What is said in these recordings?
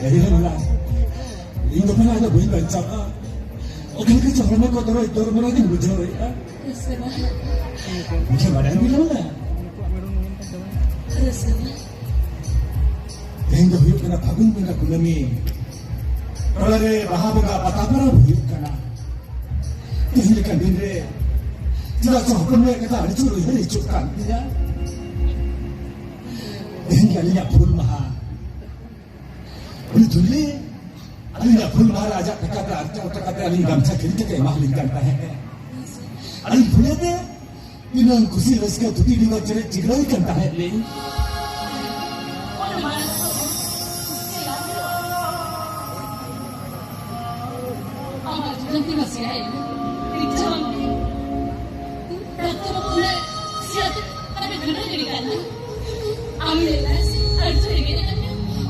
Kailangan Indo pa nga na buhay ba tsaka Okay ka tsaka na ko toro mo na din bujo ya Yes naman. Bisa badan bilang na Yes naman. Dahil huyok ka na bagong mga kunami Kalare bahabaga patapara huyok ka na Dahil ka din re Tidak sa hukum na kata ada curu yan icukan ya Dahil ka niya pul maha Betul Alina pun महाराजा kata alin gamsa kiri ke mahlin kanta hai alin phule de inang kusi raska tuti dinga chere chigrai kanta hai le Nanti masih ada. Dijawab. Dokter mulai sihat ada benar jadi kan? Alhamdulillah sih. Ada tuh ini kan?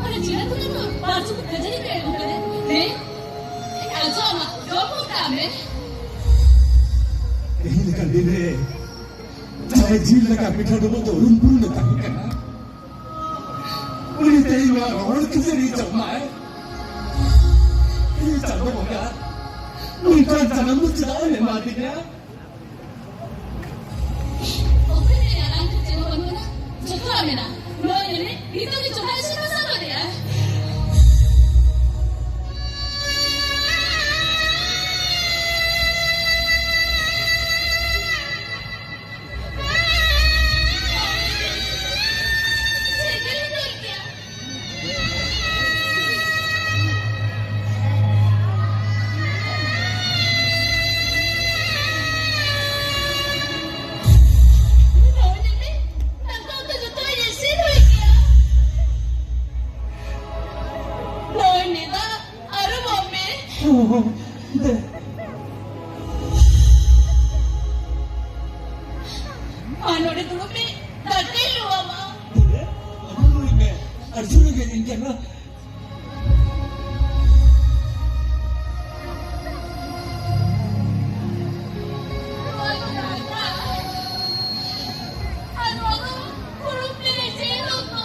Ada jiran tuh kan? Baru kerja di bidang kan? Deh, aja ama, job kami. Ini kan dire चाहे झील लगा पिठा डुबो तो रुनपुर न तक करना उन्हें तेरी माँ रोड किसे नहीं चलना है ये चलो होगा उनका जन्म तो चला है माँ दिया Oke nih, anak kecil mana? Coba amena. Lo ini itu dicoba sih masa lo dia. Ano dito kami? Dati luwa mo. Ano ini Arjuna ke ini kan Ano ako? Puro pinisilo ko.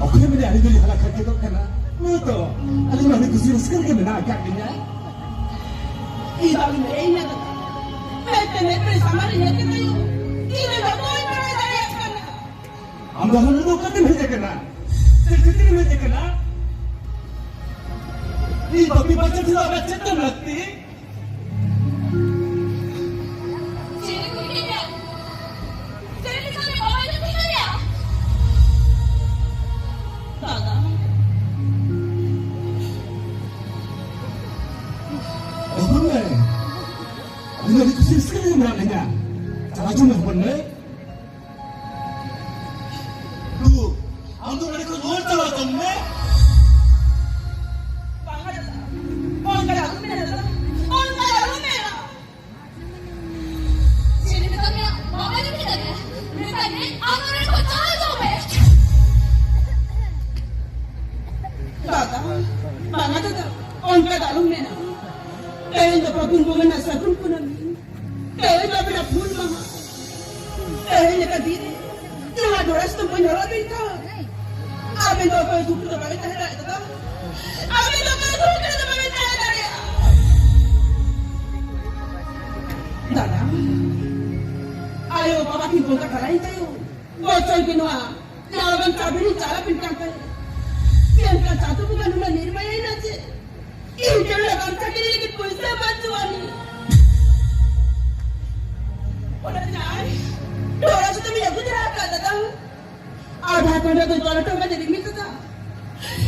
Aku yang ada di dalam halakat itu karena itu ada mana kusir sekali kan nak agaknya. Iba ini na. Pwede sama rin natin tayo. Hindi ba ko yung para tayo ka na? Ang bahal na ka din hindi ka na. Sige hindi ka na. Iba baca sila baca tu nanti. Sino ko niya? Sino ko niya? Bawal na tingnan niya. Tata. Benar. Ada di kusir sekali namanya. Cara cuma benar. Tu, anda ada kau luar tahu tu ne? Kaya napapunggungan na sa grupo namin. Kaya namin na pool, mama. Kaya nakadiri. Yung adoras ng panarabin ka. Amin daw pa yung na bakit nahira ito ka? Amin daw pa yung na bakit nahira. Dada, ayaw pa makimpong kakalain tayo. Bocor ginawa. Nawagan sabi ni Chala pintang kayo. Yan ka satu bukan naman nirmayain natin. Ini lagan sakit puasa bantuan. Orang lain, orang sudah punya gudrah kata tahu. Ada pada tu orang tu macam ini tu tak.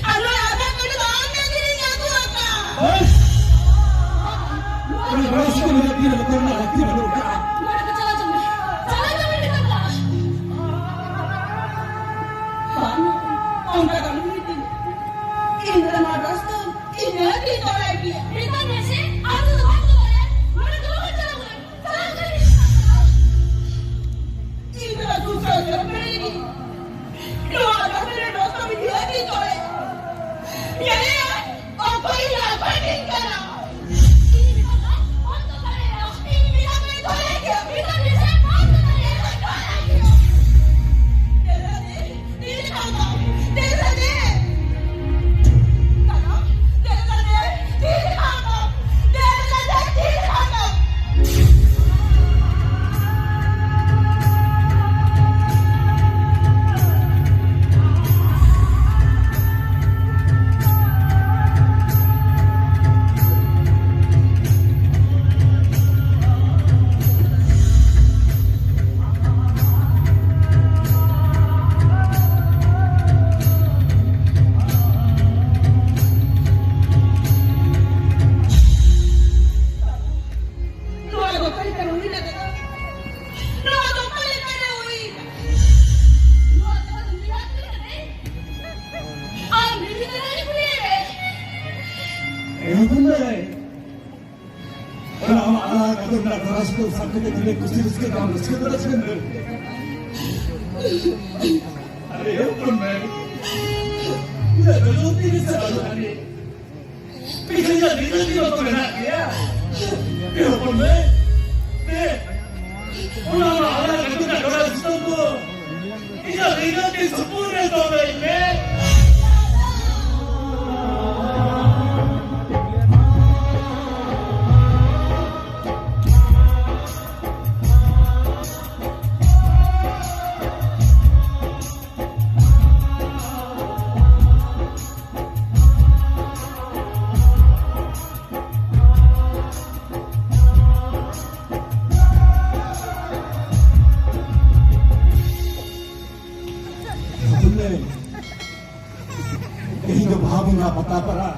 Ada pada orang yang ini aku apa? Ini berasa kita tidak bila berkorban lagi berdoa. Mana kecala cuma, cala cuma ni tak lah. Kamu, benar. Orang Allah kata nak keras tu sampai ke dia kusir sikit kamu sikit dah sebentar. Ada benar. Ya, betul ini salah ni. Pikirnya dia tu nak dia. Ya benar. Orang Allah kata nak keras tu. Ini di sempurna tu ini. Hingga bahagia nga bata para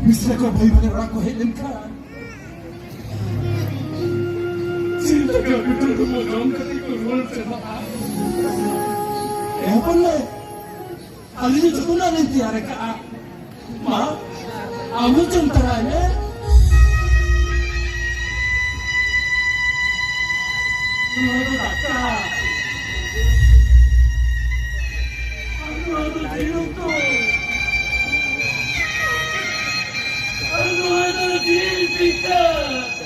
misra ko bhai bhai orang ko helin ka cinta ka bitul ko mo jom kati ko rol se bata pala alini juna nanti are ka ma amu jom tarane no bata Ano na din, Peter?